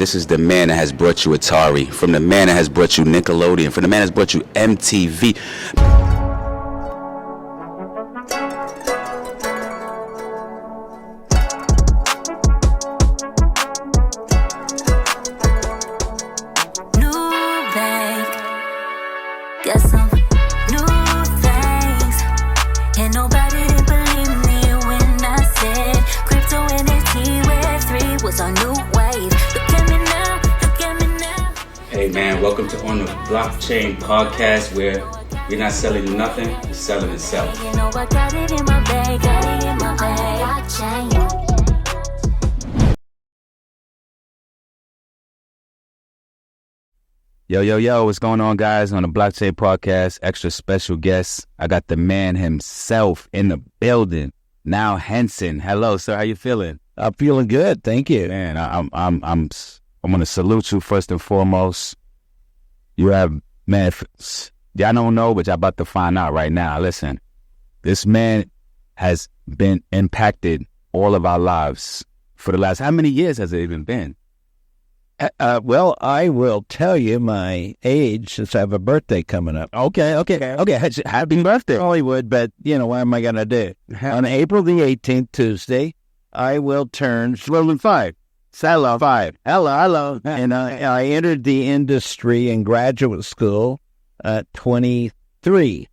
This is the man that has brought you Atari, from the man that has brought you Nickelodeon, from the man that has brought you MTV. Welcome to On the Blockchain podcast, where we're not selling nothing, we're selling itself. You know I got it in my bag, got it in my bag. Yo, what's going on, guys? On the Blockchain podcast, extra special guest. I got the man himself in the building, Nyhl Henson. Hello, sir. How you feeling? I'm feeling good, thank you. Man, I'm gonna salute you first and foremost. You have, man, y'all don't know, but y'all about to find out right now. Listen, this man has been impacted all of our lives for the last, how many years has it even been? Well, I will tell you my age since I have a birthday coming up. Okay. Happy birthday. Hollywood, but, what am I going to do? On April the 18th, Tuesday, I will turn 5. Hello. And I entered the industry in graduate school at 23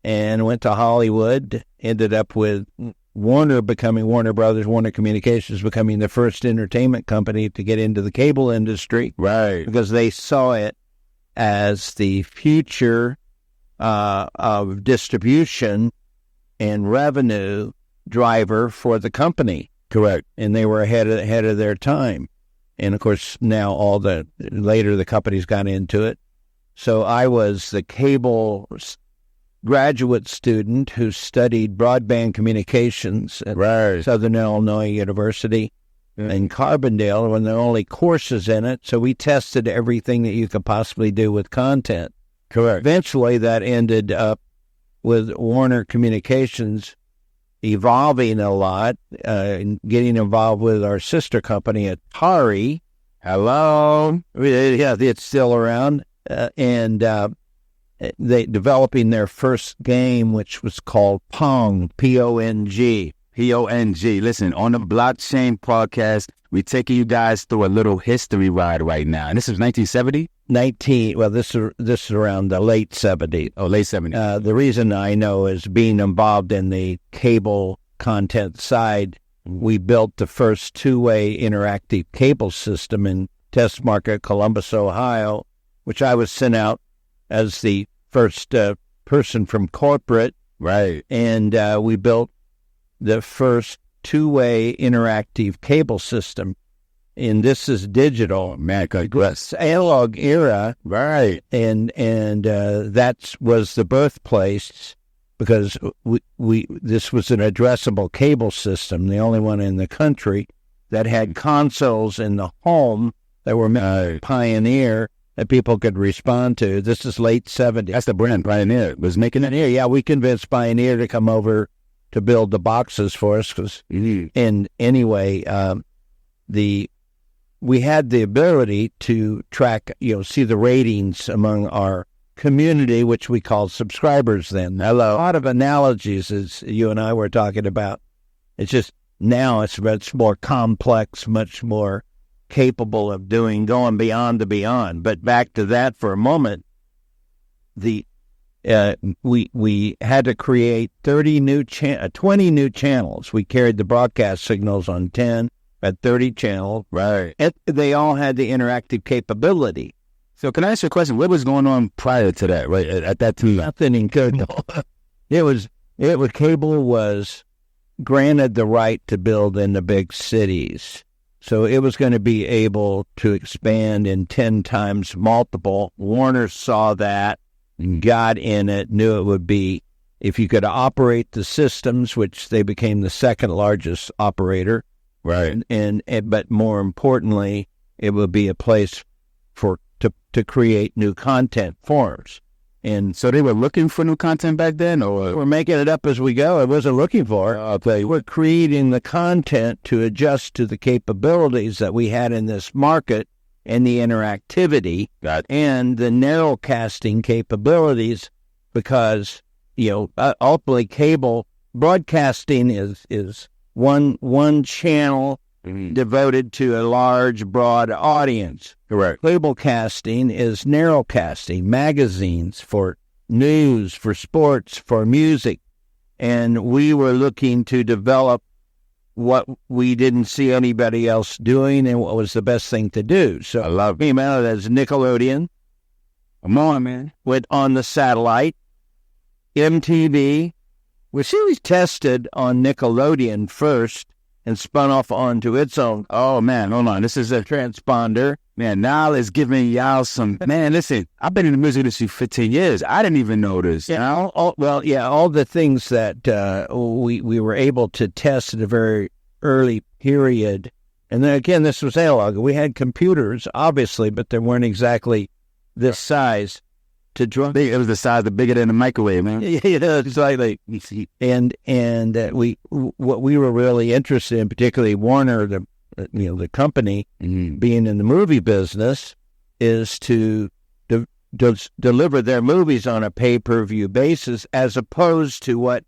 and went to Hollywood, ended up with Warner Brothers, Warner Communications becoming the first entertainment company to get into the cable industry. Right. Because they saw it as the future of distribution and revenue driver for the company. Correct. And they were ahead of their time. And, of course, now later the companies got into it. So I was the cable graduate student who studied broadband communications at Southern Illinois University in Carbondale, when there were only courses in it. So we tested everything that you could possibly do with content. Correct. Eventually that ended up with Warner Communications evolving a lot, getting involved with our sister company, Atari. Hello. Yeah, it's still around. And they developing their first game, which was called Pong, P-O-N-G. P-O-N-G. Listen, on the Blockchain podcast, we're taking you guys through a little history ride right now. And this is 1970? This is around the late 70s. Oh, late 70s. The reason I know is being involved in the cable content side, we built the first two-way interactive cable system in test market Columbus, Ohio, which I was sent out as the first person from corporate. Right. And we built the first two-way interactive cable system. And this is digital. Man, congrats. Analog era. Right. And that was the birthplace, because this was an addressable cable system, the only one in the country that had consoles in the home that were Pioneer that people could respond to. This is late 70s. That's the brand Pioneer was making it. Yeah, we convinced Pioneer to come over to build the boxes for us. And anyway, we had the ability to track, see the ratings among our community, which we called subscribers then. Hello. A lot of analogies, as you and I were talking about. It's just now it's much more complex, much more capable of going beyond the beyond. But back to that for a moment, we had to create 20 new channels. We carried the broadcast signals on 10. At 30 channels. Right. They all had the interactive capability. So can I ask you a question? What was going on prior to that, right, at that time? Nothing in cable. Cable was granted the right to build in the big cities. So it was going to be able to expand in 10 times multiple. Warner saw that, got in it, knew it would be, if you could operate the systems, which they became the second largest operator. Right. But more importantly, it would be a place to create new content forms. And so they were looking for new content back then, or we're making it up as we go. It wasn't looking for. I'll tell you. We're creating the content to adjust to the capabilities that we had in this market and the interactivity and the narrowcasting capabilities, because ultimately cable broadcasting is one channel devoted to a large, broad audience. Correct. Cable casting is narrowcasting, magazines for news, for sports, for music. And we were looking to develop what we didn't see anybody else doing and what was the best thing to do. So I love it. Came out as Nickelodeon. Come on, man. Went on the satellite. MTV was series tested on Nickelodeon first and spun off onto its own. Oh, man, hold on. This is a transponder. Man, Nyhl is giving y'all some... Man, listen, I've been in the music industry 15 years. I didn't even know this. Yeah, all the things that we were able to test at a very early period. And then again, this was analog. We had computers, obviously, but they weren't exactly this size to draw. It was the size bigger than a microwave, man. Exactly. And what we were really interested in, particularly Warner, the company, being in the movie business, is to deliver their movies on a pay-per-view basis, as opposed to what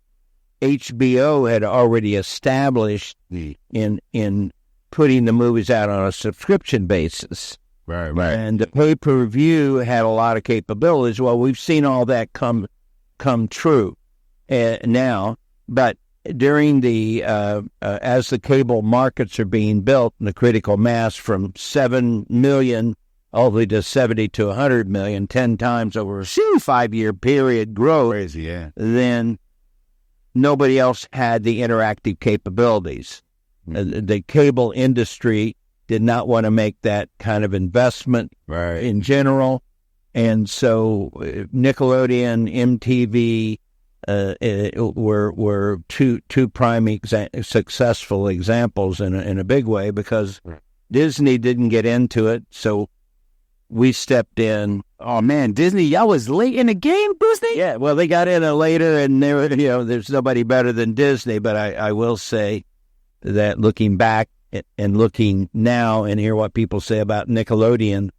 HBO had already established in putting the movies out on a subscription basis. Right. And the pay-per-view had a lot of capabilities. Well, we've seen all that come true now, but during the as the cable markets are being built, and the critical mass from 7 million all the way to 70 to 100 million, 10 times over a 5-year period growth. Crazy, yeah. Then nobody else had the interactive capabilities. The cable industry did not want to make that kind of investment in general. And so Nickelodeon, MTV were two prime successful examples in a big way, because Disney didn't get into it, so we stepped in. Oh man, Disney, y'all was late in the game, Disney? Yeah, well, they got in later, and there's nobody better than Disney. But I will say that looking back and looking now and hear what people say about Nickelodeon,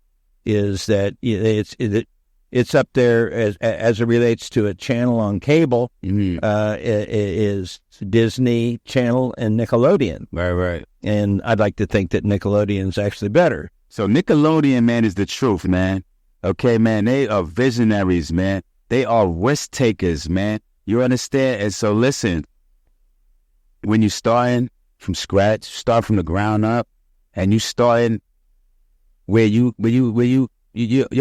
is that it's up there as it relates to a channel on cable. Is Disney Channel and Nickelodeon. Right. And I'd like to think that Nickelodeon's actually better. So Nickelodeon, man, is the truth, man. Okay, man, they are visionaries, man. They are risk takers, man. You understand? And so listen, when you starting from scratch, start from the ground up, and you starting where you're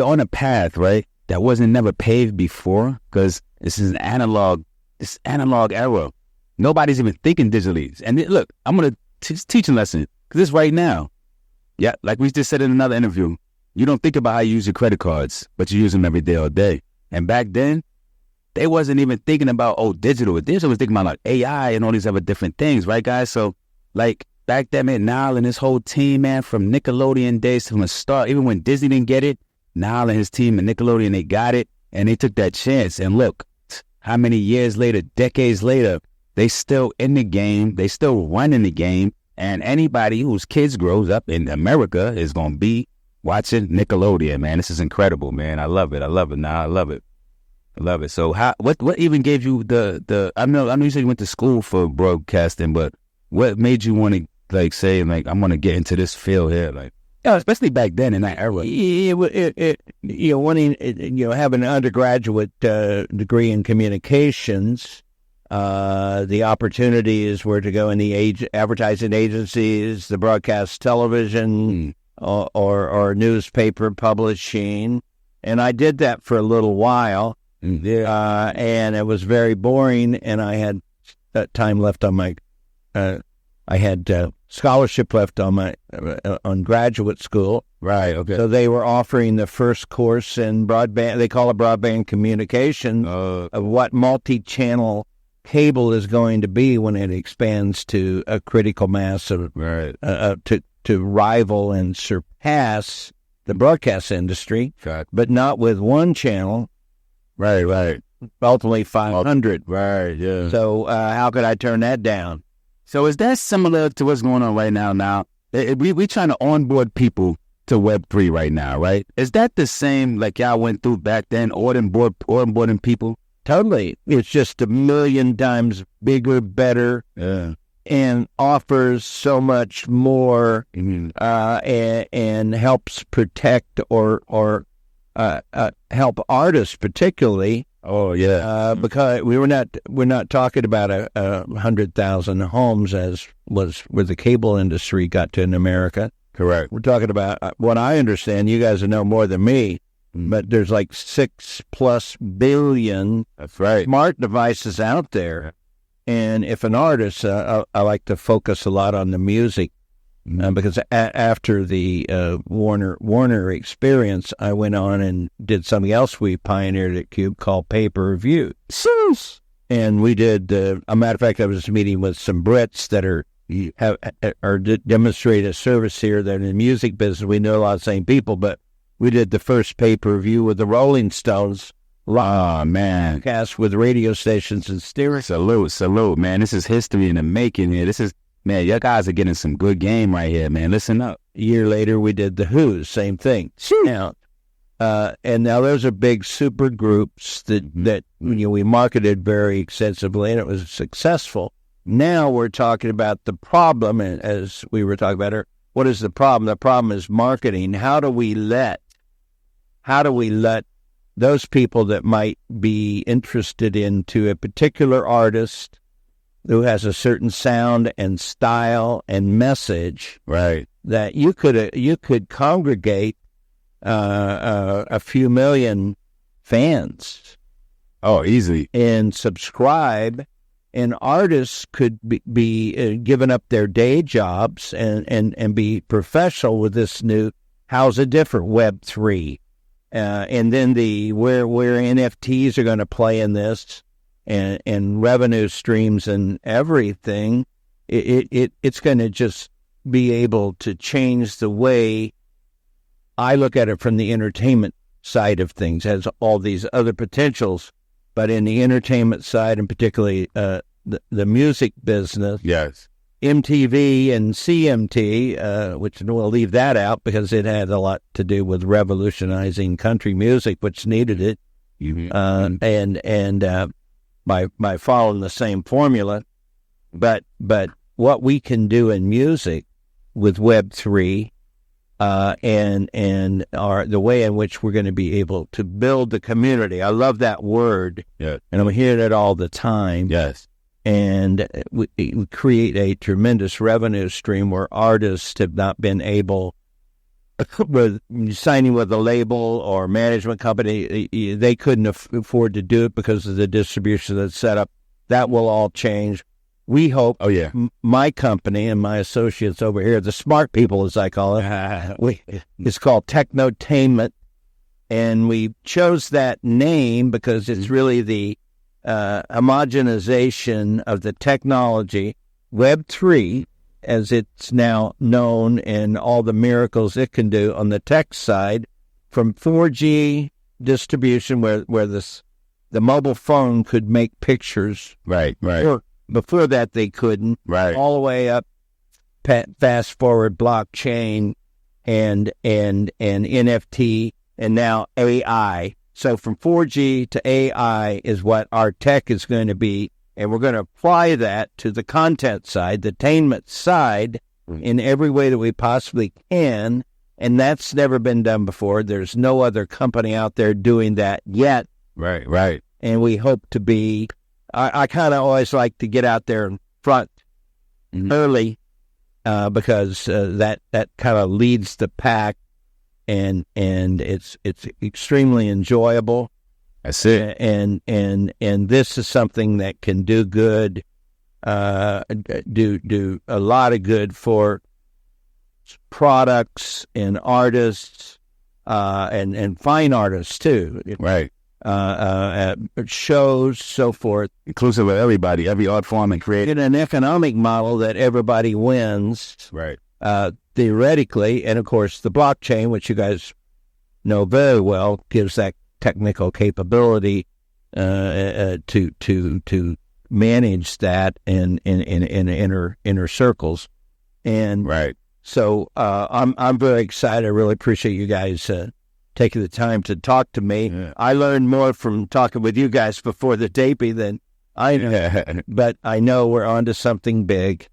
on a path, right, that wasn't never paved before, because this is an analog era. Nobody's even thinking digitally. And look, I'm going to teach a lesson, because it's right now. Yeah, like we just said in another interview, you don't think about how you use your credit cards, but you use them every day, all day. And back then, they wasn't even thinking about, digital. Digital was thinking about like AI and all these other different things, right, guys? So, like, back then, man, Nyhl and his whole team, man, from Nickelodeon days from the start, even when Disney didn't get it, Nyhl and his team and Nickelodeon, they got it, and they took that chance. And look, how many years later, decades later, they still in the game, they still running the game, and anybody whose kids grows up in America is going to be watching Nickelodeon, man. This is incredible, man. I love it. Nyhl, I love it. So what even gave you the I know you said you went to school for broadcasting, but what made you want to say I'm going to get into this field here, especially back then in that era? Having an undergraduate degree in communications, the opportunities were to go in the advertising agencies, the broadcast television, or newspaper publishing, and I did that for a little while. And it was very boring, and I had time left on my. I had scholarship left on my on graduate school. Right. Okay. So they were offering the first course in broadband. They call it broadband communications, of what multi-channel cable is going to be when it expands to a critical mass of to rival and surpass the broadcast industry, but not with one channel. Right. Ultimately 500. Right. Yeah. So how could I turn that down? So is that similar to what's going on right now? We trying to onboard people to Web3 right now, right? Is that the same like y'all went through back then, onboarding people? Totally. It's just a million times bigger, better, and offers so much more, and helps protect or help artists particularly. Oh yeah, because we're not talking about 100,000 homes as was where the cable industry got to in America. Correct. We're talking about what I understand. You guys know more than me, but there's like 6+ billion That's right. smart devices out there. And if an artist, I like to focus a lot on the music, because after the Warner experience, I went on and did something else we pioneered at QUBE called Pay-Per-View. And we did, a matter of fact, I was meeting with some Brits that demonstrate a service here that in the music business, we know a lot of the same people, but we did the first pay-per-view with the Rolling Stones. Oh, man. Cast with radio stations and stereo. Salute, man. This is history in the making here. Man, you guys are getting some good game right here, man. Listen up. A year later, we did the Who, same thing. Now, and now those are big super groups that we marketed very extensively, and it was successful. Now we're talking about the problem, and as we were talking about, what is the problem? The problem is marketing. How do we let those people that might be interested into a particular artist who has a certain sound and style and message, right? That you could congregate a few million fans, easily, and subscribe, and artists could be giving up their day jobs and be professional with this new. How's it different? Web3, and then where NFTs are going to play in this. And revenue streams and everything, it's going to just be able to change the way I look at it from the entertainment side of things. It has all these other potentials, but in the entertainment side, and particularly the music business, yes, MTV and CMT, which we'll leave that out because it had a lot to do with revolutionizing country music, which needed it, by following the same formula, but what we can do in music with Web3, and the way in which we're going to be able to build the community. I love that word, and I'm hearing it all the time. Yes, and we create a tremendous revenue stream where artists have not been able. With signing with a label or management company, they couldn't afford to do it because of the distribution that's set up. That will all change. We hope. Oh yeah, my company and my associates over here, the smart people as I call it, it's called Technotainment, and we chose that name because it's really the homogenization of the technology, Web3. As it's now known, and all the miracles it can do on the tech side, from 4G distribution, where the mobile phone could make pictures, right. Before that they couldn't, right. All the way up, fast forward, blockchain, and NFT, and now AI. So from 4G to AI is what our tech is going to be. And we're going to apply that to the content side, the attainment side, in every way that we possibly can. And that's never been done before. There's no other company out there doing that yet. Right. And we hope to be. I kind of always like to get out there in front early, because that kind of leads the pack, and it's extremely enjoyable. That's it. And this is something that can do good, do a lot of good for products and artists, and fine artists too. Right. Shows, so forth. Inclusive of everybody, every art form and creative. In an economic model that everybody wins. Right. Theoretically, and of course the blockchain, which you guys know very well, gives that technical capability to manage that in inner circles, and right. So I'm very excited. I really appreciate you guys taking the time to talk to me. Yeah. I learned more from talking with you guys before the taping than I know. But I know we're onto something big,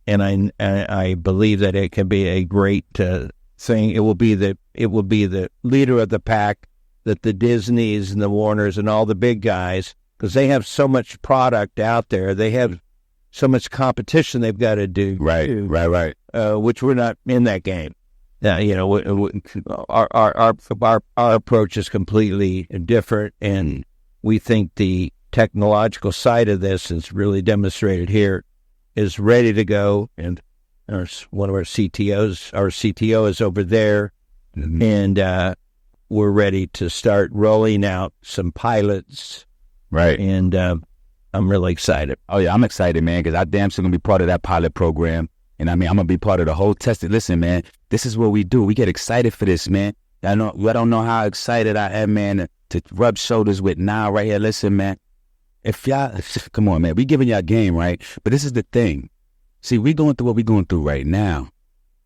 and I believe that it can be a great thing. It will be the leader of the pack, that the Disneys and the Warners and all the big guys, because they have so much product out there. They have so much competition they've got to do. Right. Which we're not in that game. Our approach is completely different, and we think the technological side of this is really demonstrated here, is ready to go. And one of our CTO is over there, and we're ready to start rolling out some pilots. Right. And I'm really excited. Oh, yeah, I'm excited, man, because I damn sure going to be part of that pilot program. And I mean, I'm going to be part of the whole testing. Listen, man, this is what we do. We get excited for this, man. I don't know how excited I am, man, to rub shoulders with Nyhl right here. Listen, man, if y'all, come on, man, we giving y'all game, right? But this is the thing. See, we going through what we going through right now.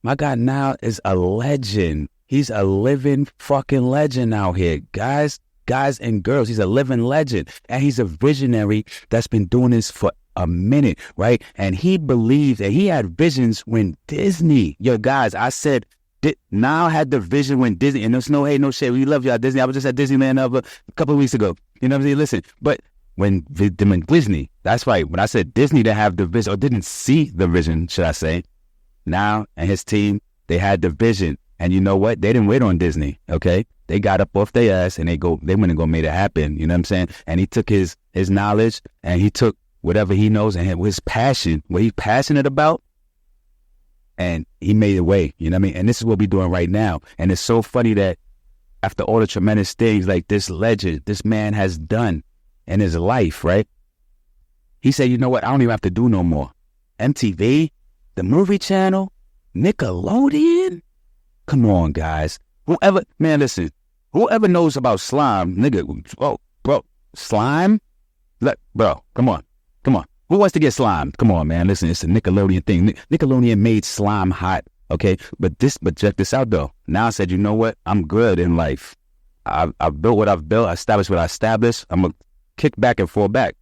My guy Nyhl is a legend. He's a living fucking legend out here, guys and girls. He's a living legend. And he's a visionary that's been doing this for a minute, right? And he believed that he had visions when Disney, guys, I said, Nyhl had the vision when Disney, and there's no hate, no shit. We love y'all, Disney. I was just at Disneyland a couple of weeks ago. You know what I'm saying? Listen, but when Disney, that's right. When I said Disney didn't have the vision, or didn't see the vision, should I say, Nyhl and his team, they had the vision. And you know what? They didn't wait on Disney, okay? They got up off their ass and they went and made it happen. You know what I'm saying? And he took his knowledge, and he took whatever he knows and his passion, what he's passionate about, and he made it way. You know what I mean? And this is what we're doing right now. And it's so funny that after all the tremendous things like this legend, this man has done in his life, right? He said, you know what? I don't even have to do no more. MTV, the movie channel, Nickelodeon. Come on, guys. Whoever knows about slime, nigga, bro, slime? Look, bro, come on. Who wants to get slime? Come on, man. Listen, it's a Nickelodeon thing. Nickelodeon made slime hot, okay? But check this out, though. Now I said, you know what? I'm good in life. I've built what I've built. I established what I established. I'm going to kick back and fall back.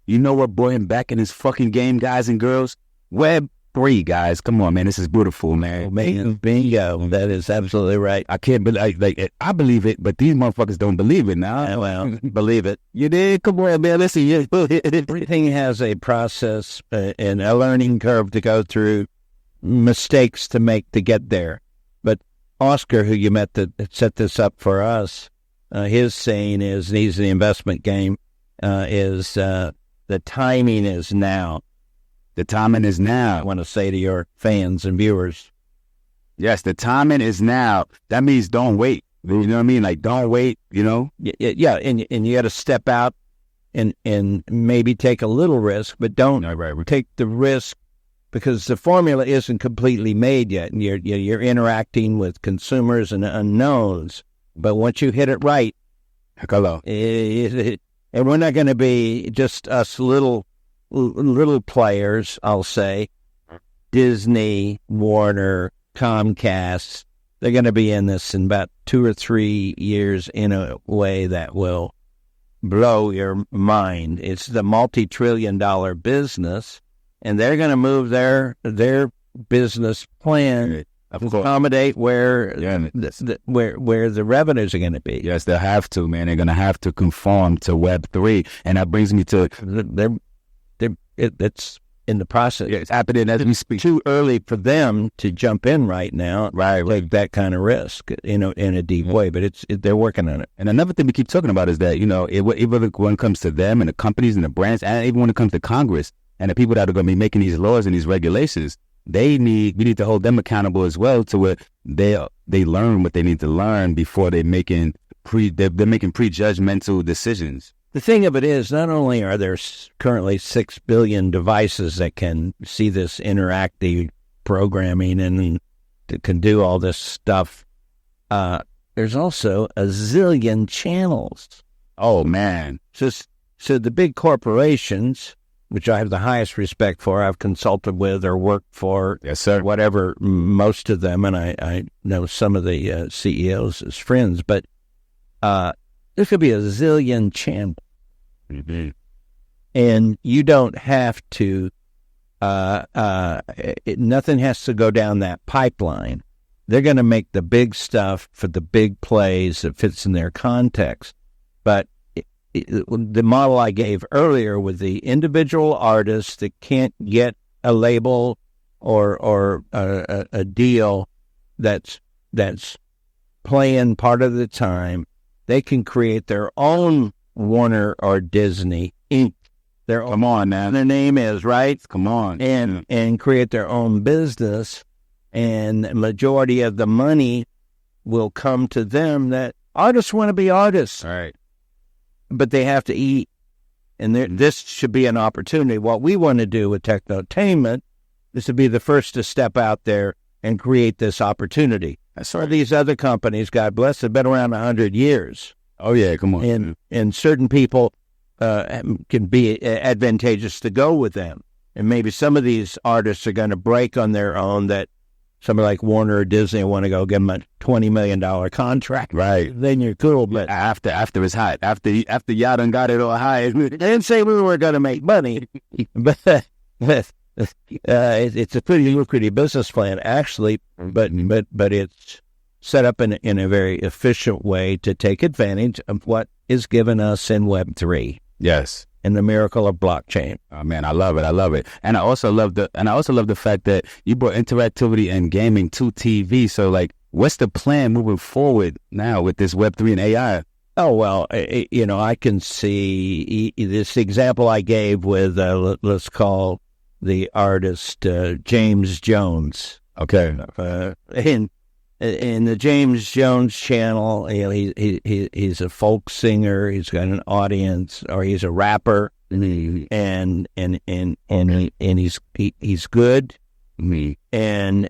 You know what brought him back in his fucking game, guys and girls? Web 3, guys. Come on, man. This is beautiful, man. Bingo. That is absolutely right. I can't believe I believe it, but these motherfuckers don't believe it now. Well, believe it. You did? Come on, man. Listen, everything has a process and a learning curve to go through, mistakes to make to get there. But Oscar, who you met that set this up for us, his saying is, and he's in the investment game, is the timing is now. The timing is now. I want to say to your fans and viewers. Yes, the timing is now. That means don't wait. You know what I mean? Like, don't wait, you know? Yeah, and you got to step out and maybe take a little risk, but don't take the risk, because the formula isn't completely made yet. And you're interacting with consumers and unknowns. But once you hit it right, hello. And we're not going to be just us little players, I'll say. Disney, Warner, Comcast, they're going to be in this in about 2 or 3 years in a way that will blow your mind. It's the multi-trillion-dollar business, and they're going to move their business plan to accommodate where the revenues are going to be. Yes, they'll have to, man. They're going to have to conform to Web 3, and that brings me to it's in the process. Yeah, it's happening as we speak. Too early for them to jump in right now, take that kind of risk, in a deep way. But they're working on it. And another thing we keep talking about is that, even when it comes to them and the companies and the brands, and even when it comes to Congress and the people that are going to be making these laws and these regulations, we need to hold them accountable as well, to where they learn what they need to learn before they're making prejudgmental decisions. The thing of it is, not only are there currently 6 billion devices that can see this interactive programming and can do all this stuff, there's also a zillion channels. Oh, man. So the big corporations, which I have the highest respect for. I've consulted with or worked for, yes, sir, whatever, most of them, and I know some of the CEOs as friends, but there could be a zillion channels. Mm-hmm. And you don't have to, nothing has to go down that pipeline. They're going to make the big stuff for the big plays that fits in their context. But the model I gave earlier with the individual artist that can't get a label or a deal that's playing part of the time, they can create their own Warner or Disney Inc. Come on, man. Their name is, right? Come on. And create their own business, and the majority of the money will come to them. That artists want to be artists. All right. But they have to eat. And this should be an opportunity. What we want to do with Technotainment is to be the first to step out there and create this opportunity. That's All right. these other companies, God bless, have been around 100 years. Oh, yeah, come on. And certain people can be advantageous to go with them. And maybe some of these artists are going to break on their own, that somebody like Warner or Disney want to go give them a $20 million contract. Right. Then you're cool. But After it's hot. After y'all done got it all high. they didn't say we were going to make money. But it's a pretty lucrative business plan, actually. But it's set up in a very efficient way to take advantage of what is given us in Web3. Yes. And the miracle of blockchain. Oh man, I love it. And I also love the fact that you brought interactivity and gaming to TV. So like, what's the plan moving forward now with this Web3 and AI? Oh, well, I can see this example I gave with, let's call the artist James Jones. Okay. In the James Jones channel, he's a folk singer. He's got an audience, or he's a rapper, and he's good. And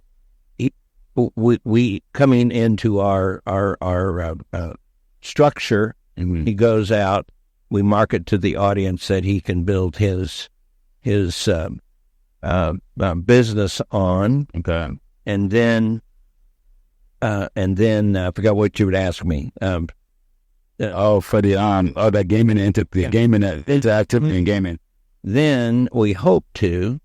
we coming into our structure, he goes out. We market to the audience that he can build his business on. Okay. And then I forgot what you would ask me. For the gaming gaming interactivity and gaming. Then we hope to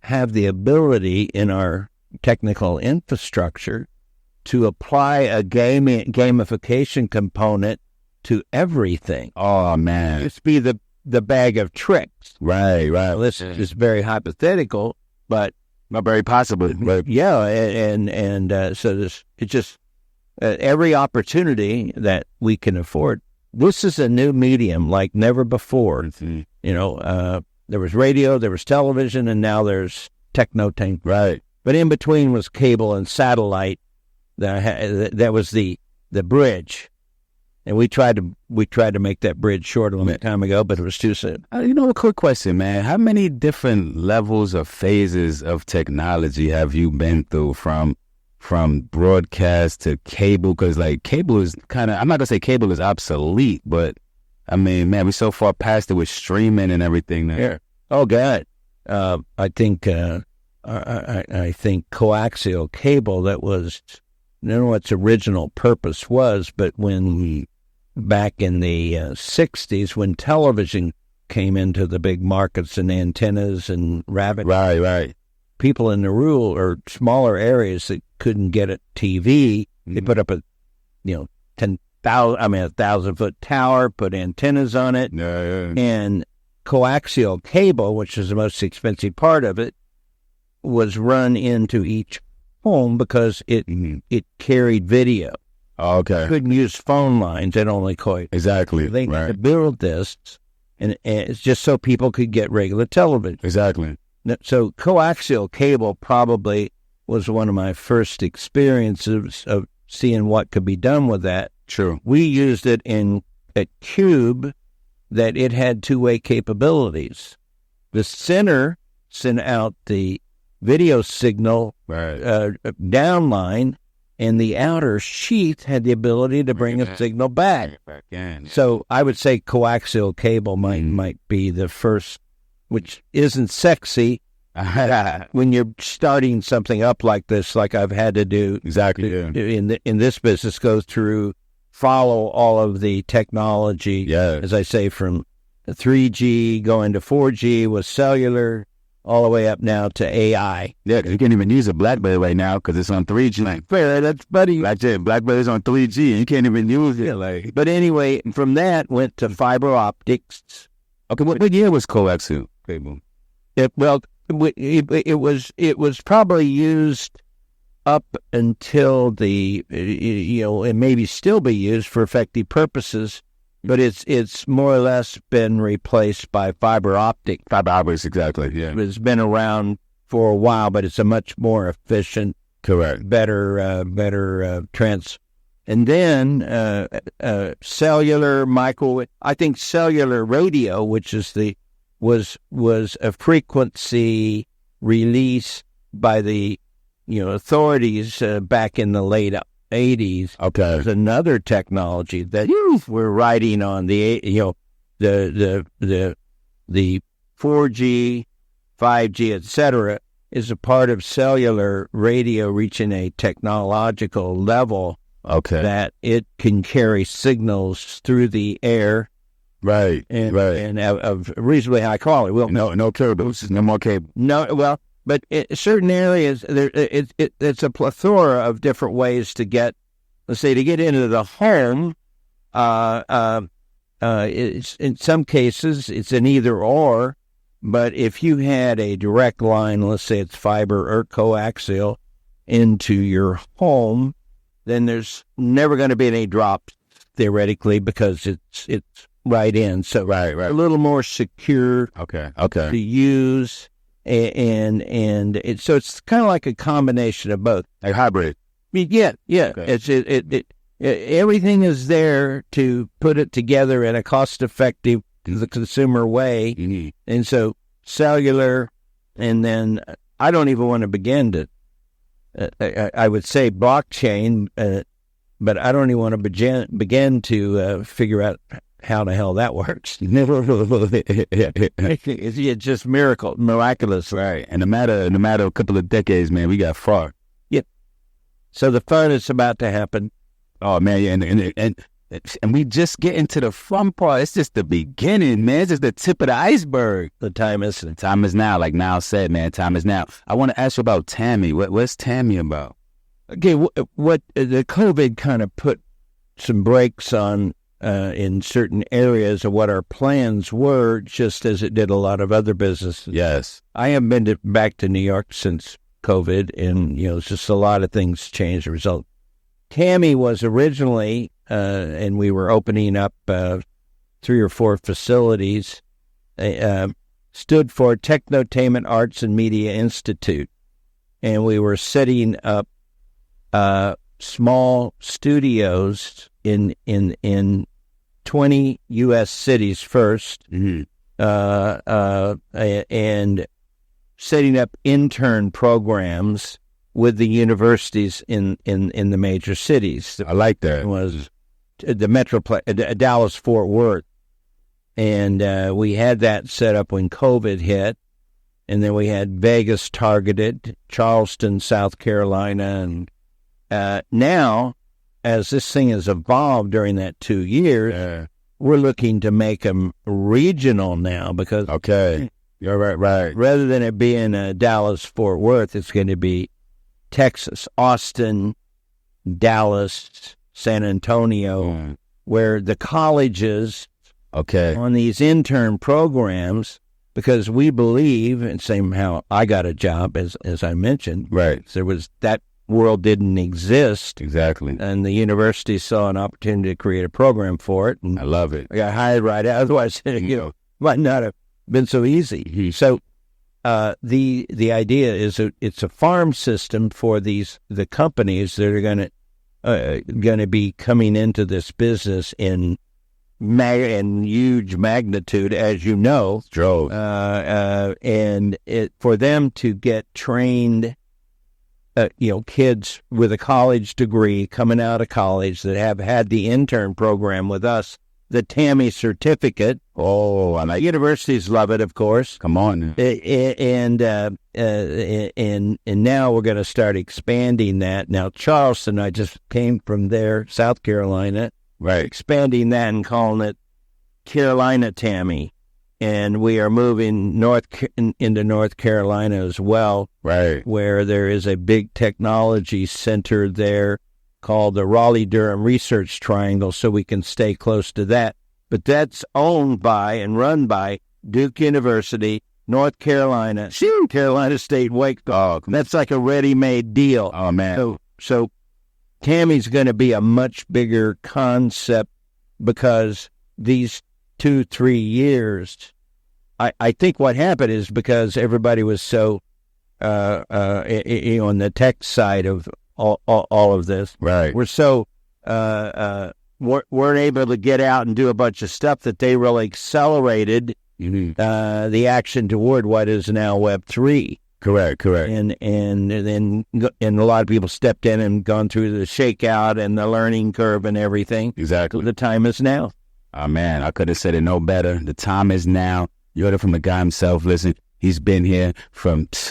have the ability in our technical infrastructure to apply a gamification component to everything. Oh man, Just be the bag of tricks. Right. Well, this is very hypothetical, but very possible. Right. yeah, and so it's just every opportunity that we can afford. This is a new medium like never before. Mm-hmm. There was radio, there was television, and now there's Technotainment. Right. But in between was cable and satellite. That was the bridge, and we tried to make that bridge short a long time ago, but it was too soon. A quick question, man. How many different levels or phases of technology have you been through from broadcast to cable? Because like cable is kind of, I'm not gonna say cable is obsolete, but I mean, man, we're so far past it with streaming and everything now. Yeah. Oh God. I think I think coaxial cable, that was, I don't know what its original purpose was, but when back in the 60s, when television came into the big markets and antennas and Right. people in the rural or smaller areas that couldn't get a TV, they put up a 1,000-foot tower, put antennas on it, Yeah. and coaxial cable, which is the most expensive part of it, was run into each home because it carried video. Oh, okay. Couldn't use phone lines. It only could. Exactly. They right. had to build this, and it's just so people could get regular television. Exactly. So coaxial cable probably was one of my first experiences of seeing what could be done with that. True. We used it at QUBE, that it had two-way capabilities. The center sent out the video signal downline, and the outer sheath had the ability to bring a signal back. So I would say coaxial cable might be the first which isn't sexy when you're starting something up like this, like I've had to do exactly in this business, go through, follow all of the technology, as I say, from 3G going to 4G with cellular, all the way up now to AI. Yeah, you can't even use a BlackBerry right now because it's on 3G. Like, that's buddy. BlackBerry's on 3G and you can't even use it. Like, but anyway, from that went to fiber optics. Okay, what year was coaxial cable? It was probably used up until it maybe still be used for effective purposes, but it's more or less been replaced by fiber optic. Fiber optics, exactly. Yeah, it's been around for a while, but it's a much more efficient, correct, better trans. And then cellular microwave. I think cellular radio, which is was a frequency release by the authorities back in the late 80s. Okay, there's another technology that we're riding on the 4G, 5G, etc. is a part of cellular radio reaching a technological level. Okay, that it can carry signals through the air. Right, and of reasonably high quality. Well, no cables, no more cable. No, well, but certain areas it's a plethora of different ways to get, let's say, to get into the home. It's, in some cases, it's an either or. But if you had a direct line, let's say it's fiber or coaxial, into your home, then there's never going to be any drops theoretically because it's right in. So right. A little more secure. Okay. To use, and so it's kind of like a combination of both. Like hybrid. Yeah. Okay. Everything is there to put it together in a cost-effective, the consumer way, and so cellular, and then I don't even want to begin to. I would say blockchain, but I don't even want to begin to figure out how the hell that works. It's just miraculous, right? And no matter a couple of decades, man, we got far. Yep. So the fun is about to happen. Oh man, yeah, and we just getting to the fun part. It's just the beginning, man. It's just the tip of the iceberg. The time is now. Like Nyhl said, man, time is now. I want to ask you about Tammy. What's Tammy about? Okay, what the COVID kind of put some brakes on in certain areas of what our plans were, just as it did a lot of other businesses. Yes, I haven't been back to New York since COVID, and it's just a lot of things changed as a result. Tammy was originally, and we were opening up 3 or 4 facilities, stood for Technotainment Arts and Media Institute. And we were setting up small studios in 20 U.S. cities first, and setting up intern programs with the universities in the major cities. I like that. It was the Metroplex, Dallas-Fort Worth. And we had that set up when COVID hit. And then we had Vegas targeted, Charleston, South Carolina. And now, as this thing has evolved during that 2 years, we're looking to make them regional now because... Okay. You're right. Rather than it being Dallas-Fort Worth, it's going to be Texas, Austin, Dallas, San Antonio, where the colleges on these intern programs, because we believe, and same how I got a job, as I mentioned, right? There was that world didn't exist. Exactly. And the university saw an opportunity to create a program for it. And I love it. I got hired right out. Otherwise, might not have been so easy. So the idea is it's a farm system for the companies that are going to be coming into this business in huge magnitude, as you know. And for them to get trained, kids with a college degree coming out of college that have had the intern program with us the TAMI certificate. Oh, I like it. Universities love it, of course. Come on. And now we're going to start expanding that. Now, Charleston, I just came from there, South Carolina. Right. Expanding that and calling it Carolina TAMI. And we are moving into North Carolina as well. Right. Where there is a big technology center there called the Raleigh-Durham Research Triangle, so we can stay close to that. But that's owned by and run by Duke University, North Carolina, Carolina State, Wake. Oh, that's like a ready-made deal. Oh, man. So TAMI's going to be a much bigger concept because these 2-3 years, I think what happened is because everybody was so on the tech side of all of this. Right. We're so weren't able to get out and do a bunch of stuff that they really accelerated the action toward what is now Web3. Correct. And then a lot of people stepped in and gone through the shakeout and the learning curve and everything. Exactly. The time is now. Oh, man, I could have said it no better. The time is now. You heard it from the guy himself. Listen, he's been here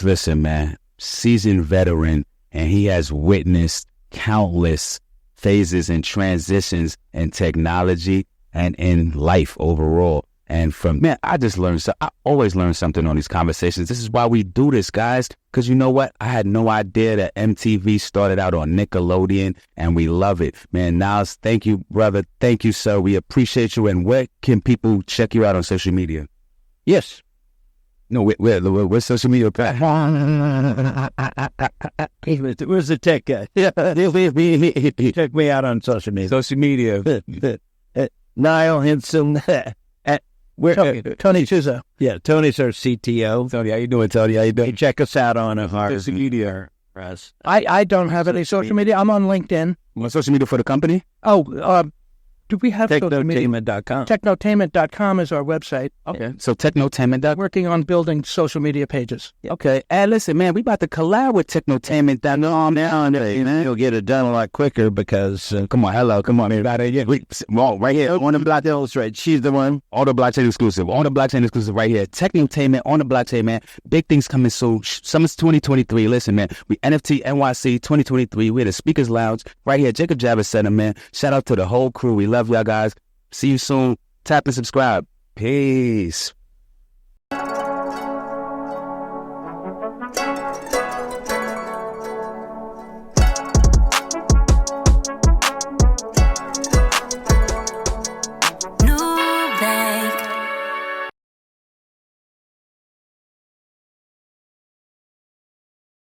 listen, man, seasoned veteran, and he has witnessed countless phases and transitions in technology and in life overall. And I just learned I always learn something on these conversations. This is why we do this, guys, because you know what? I had no idea that MTV started out on Nickelodeon, and we love it. Man, Nyhl, thank you, brother. Thank you, sir. We appreciate you. And where can people check you out on social media? Yes. No, where's social media? Where's the tech guy? Check me out on social media. Social media. Nyhl Henson. Tony Souza. Yeah, Tony's our CTO. Tony, how you doing, Tony? How you doing? Check us out on our social media. I don't have any social media. I'm on LinkedIn. Want social media for the company? Do we have Technotainment.com. Technotainment.com is our website. Okay. So Technotainment.com. Working on building social media pages. Okay. And listen, man, we about to collab with Technotainment.com now. And you'll get it done a lot quicker because, come on, everybody. Right here on the blockchain illustrated. She's the one. On the blockchain exclusive right here. Technotainment on the blockchain, man. Big things coming soon. Summer's 2023. Listen, man, we NFT NYC 2023. We're the Speakers Lounge right here. Jacob Javits Center, man. Shout out to the whole crew. We love y'all guys. See you soon. Tap and subscribe. Peace.